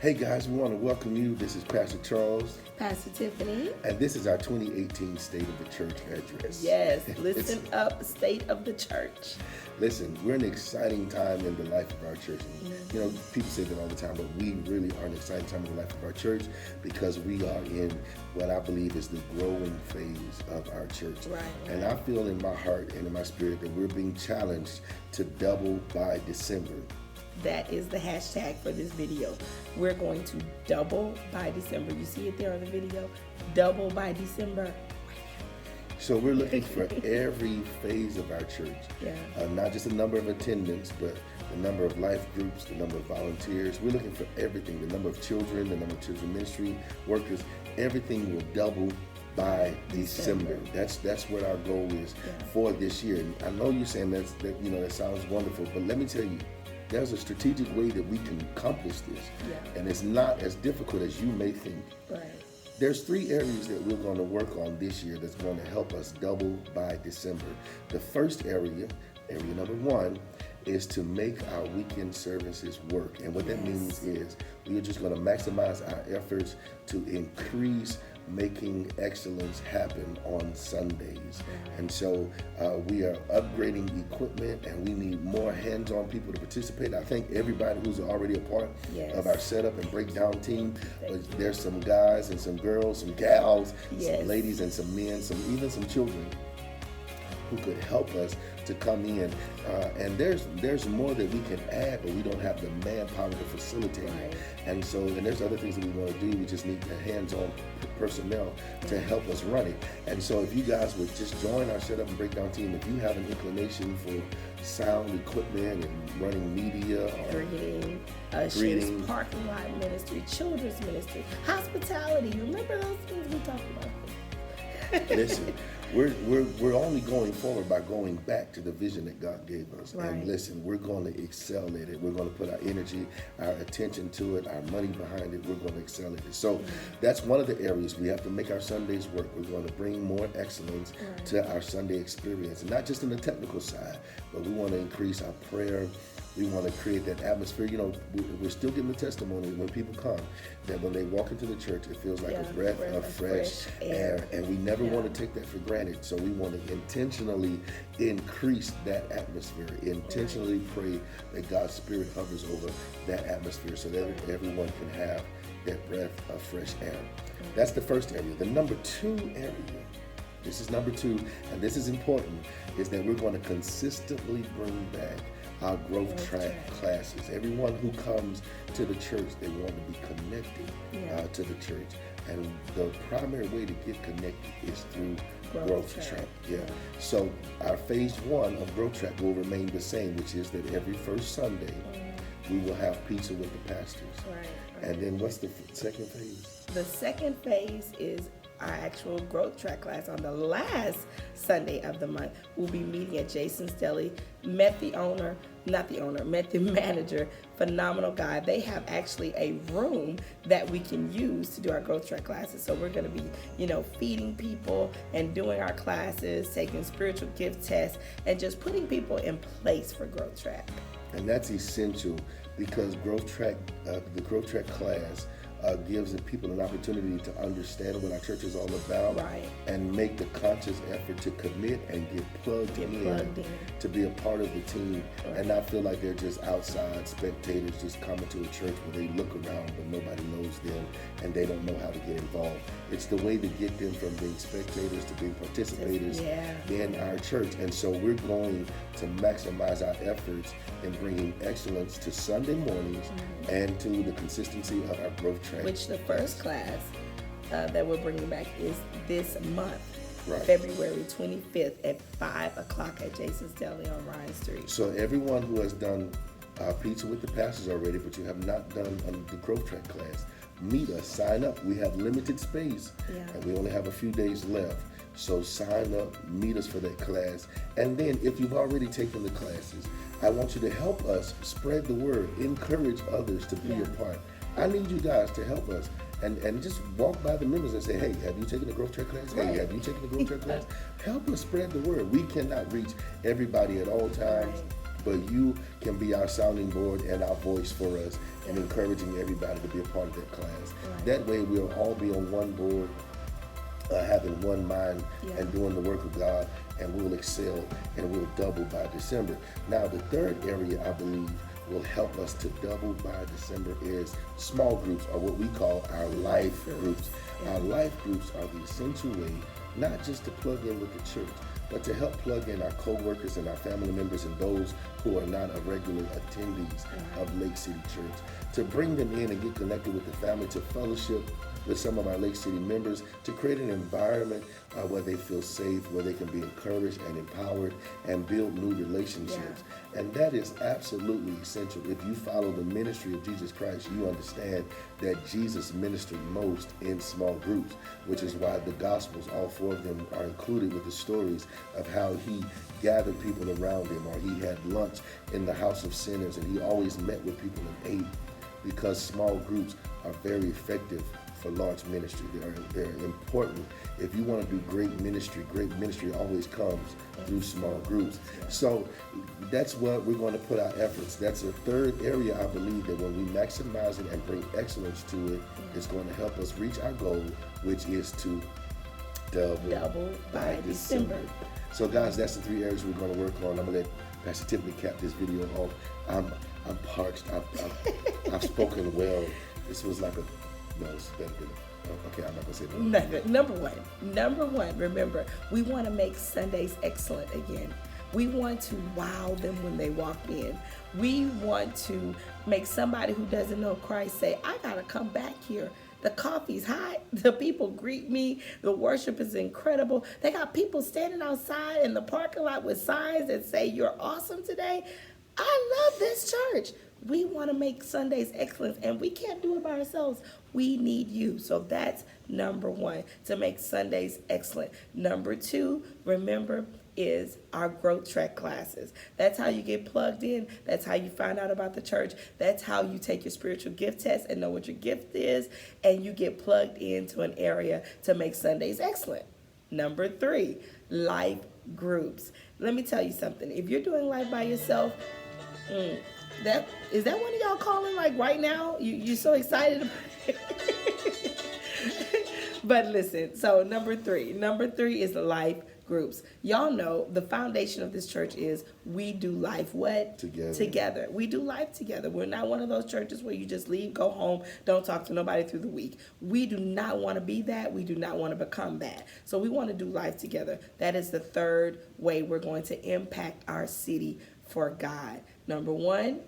Hey guys, we want to welcome you. This is Pastor Charles. Pastor Tiffany. And this is our 2018 State of the Church address. Yes, listen up, State of the Church. Listen, we're in an exciting time in the life of our church. You know, people say that all the time, but we really are in an exciting time in the life of our church because we are in what I believe is the growing phase of our church. Right. And I feel in my heart and in my spirit that we're being challenged to double by December. That is the hashtag for this video. We're going to double by December. You see it there on the video? Double by December. So we're looking for every phase of our church. Yeah. Not just the number of attendance, but the number of life groups, the number of volunteers. We're looking for everything, the number of children, the number of children ministry workers. Everything will double by December. That's what our goal is for this year. And I know you're saying that sounds wonderful, but let me tell you, there's a strategic way that we can accomplish this. Yeah. And it's not as difficult as you may think. Right. There's 3 areas that we're going to work on this year that's going to help us double by December. The first area number 1, is to make our weekend services work. And what that means is we are just going to maximize our efforts to increase making excellence happen on Sundays. And so we are upgrading equipment and we need more hands-on people to participate. I think everybody who's already a part of our setup and breakdown team, there's some guys and some girls, some gals, some ladies and some men, even some children who could help us to come in. And there's more that we can add, but we don't have the manpower to facilitate it. And there's other things that we want to do. We just need the hands-on personnel to help us run it. And so if you guys would just join our setup and breakdown team, if you have an inclination for sound equipment and running media or greeting, parking lot ministry, children's ministry, hospitality, remember those things we talked about? Listen, we're only going forward by going back to the vision that God gave us. And listen, we're going to excel at it. We're going to put our energy, our attention to it, our money behind it. We're going to excel at it. So that's one of the areas we have to make our Sundays work. We're going to bring more excellence to our Sunday experience, and not just in the technical side, but we want to increase our prayer. We want to create that atmosphere. You know, we're still getting the testimony when people come that when they walk into the church, it feels like a breath of fresh air. And we never want to take that for granted. So we want to intentionally increase that atmosphere, intentionally pray that God's Spirit hovers over that atmosphere so that everyone can have that breath of fresh air. That's the first area. The number 2 area, this is number 2, and this is important, is that we're going to consistently bring back our growth track classes. Everyone who comes to the church, they want to be connected to the church. And the primary way to get connected is through growth track. So our phase 1 of growth track will remain the same, which is that every first Sunday we will have pizza with the pastors. And then what's the second phase? The second phase is our actual growth track class on the last Sunday of the month. We'll be meeting at Jason's Deli. Met the manager, phenomenal guy. They have actually a room that we can use to do our growth track classes. So we're going to be, feeding people and doing our classes, taking spiritual gift tests, and just putting people in place for growth track. And that's essential because the growth track class gives the people an opportunity to understand what our church is all about and make the conscious effort to commit and get plugged in to be a part of the team and not feel like they're just outside spectators just coming to a church where they look around but nobody knows them and they don't know how to get involved. It's the way to get them from being spectators to being participators in our church. And so we're going to maximize our efforts in bringing excellence to Sunday mornings and to the consistency of our growth track. Which the first class that we're bringing back is this month, February 25th at 5 o'clock at Jason's Deli on Ryan Street. So everyone who has done pizza with the pastors already, but you have not done the growth track class, meet us, sign up. We have limited space and we only have a few days left. So sign up, meet us for that class. And then if you've already taken the classes, I want you to help us spread the word, encourage others to be a part. I need you guys to help us and just walk by the members and say, hey, have you taken the growth track class? Hey, have you taken the growth track class? Help us spread the word. We cannot reach everybody at all times. but you can be our sounding board and our voice for us, and encouraging everybody to be a part of that class. Right. That way we'll all be on one board, having one mind and doing the work of God, and we'll excel and we'll double by December. Now, the third area I believe will help us to double by December is small groups, or what we call our life groups. Our life groups are the essential way not just to plug in with the church, but to help plug in our co-workers and our family members and those who are not a regular attendees of Lake City Church, to bring them in and get connected with the family, to fellowship with some of our Lake City members, to create an environment where they feel safe, where they can be encouraged and empowered and build new relationships. And that is absolutely essential. If you follow the ministry of Jesus Christ, you understand that Jesus ministered most in small groups, which is why the Gospels, all four of them, are included with the stories of how he gathered people around him, or he had lunch in the house of sinners, and he always met with people and ate, because small groups are very effective for large ministry. They're important. If you want to do great ministry always comes through small groups. So that's what we're going to put our efforts. That's a third area I believe that when we maximize it and bring excellence to it, it's going to help us reach our goal, which is to double by December. So guys, that's the three areas we're going to work on. I'm going to let Pastor Tiffany cap this video off. I'm parched. I've spoken well. This was like it's better than, okay, I'm not gonna say that. Number one, remember, we want to make Sundays excellent again. We want to wow them when they walk in. We want to make somebody who doesn't know Christ say, I gotta come back here. The coffee's hot. The people greet me. The worship is incredible. They got people standing outside in the parking lot with signs that say, you're awesome today. I love this church. We want to make Sundays excellent, and we can't do it by ourselves. We need you. So that's number one, to make Sundays excellent. Number two, remember, is our growth track classes. That's how you get plugged in. That's how you find out about the church. That's how you take your spiritual gift test and know what your gift is, and you get plugged into an area to make Sundays excellent. Number three, life groups. Let me tell you something. If you're doing life by yourself, that one of y'all calling like right now? You're so excited about it. But listen, so number three is the life groups. Y'all know the foundation of this church is we do life what? Together. We do life together. We're not one of those churches where you just leave, go home, don't talk to nobody through the week. We do not want to be that. We do not want to become that. So we want to do life together. That is the third way we're going to impact our city for God. Number one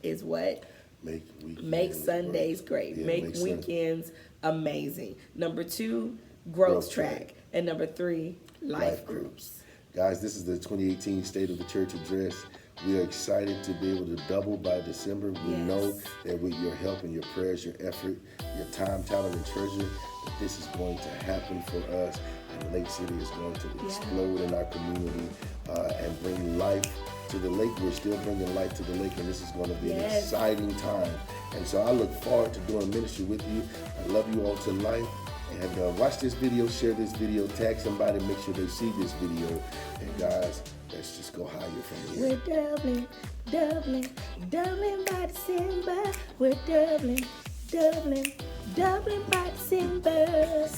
is what? Make Sundays great. Make weekends amazing. Number two, growth track. And number three, life groups. Guys, this is the 2018 State of the Church Address. We are excited to be able to double by December. We know that with your help and your prayers, your effort, your time, talent, and treasure, that this is going to happen for us. And Lake City is going to explode in our community and bring life to the lake. We're still bringing life to the lake, and this is going to be an exciting time. And so I look forward to doing ministry with you. I love you all to life. And watch this video, share this video, tag somebody, make sure they see this video. And guys, let's just go higher from here. We're doubling by December. We're doubling by December.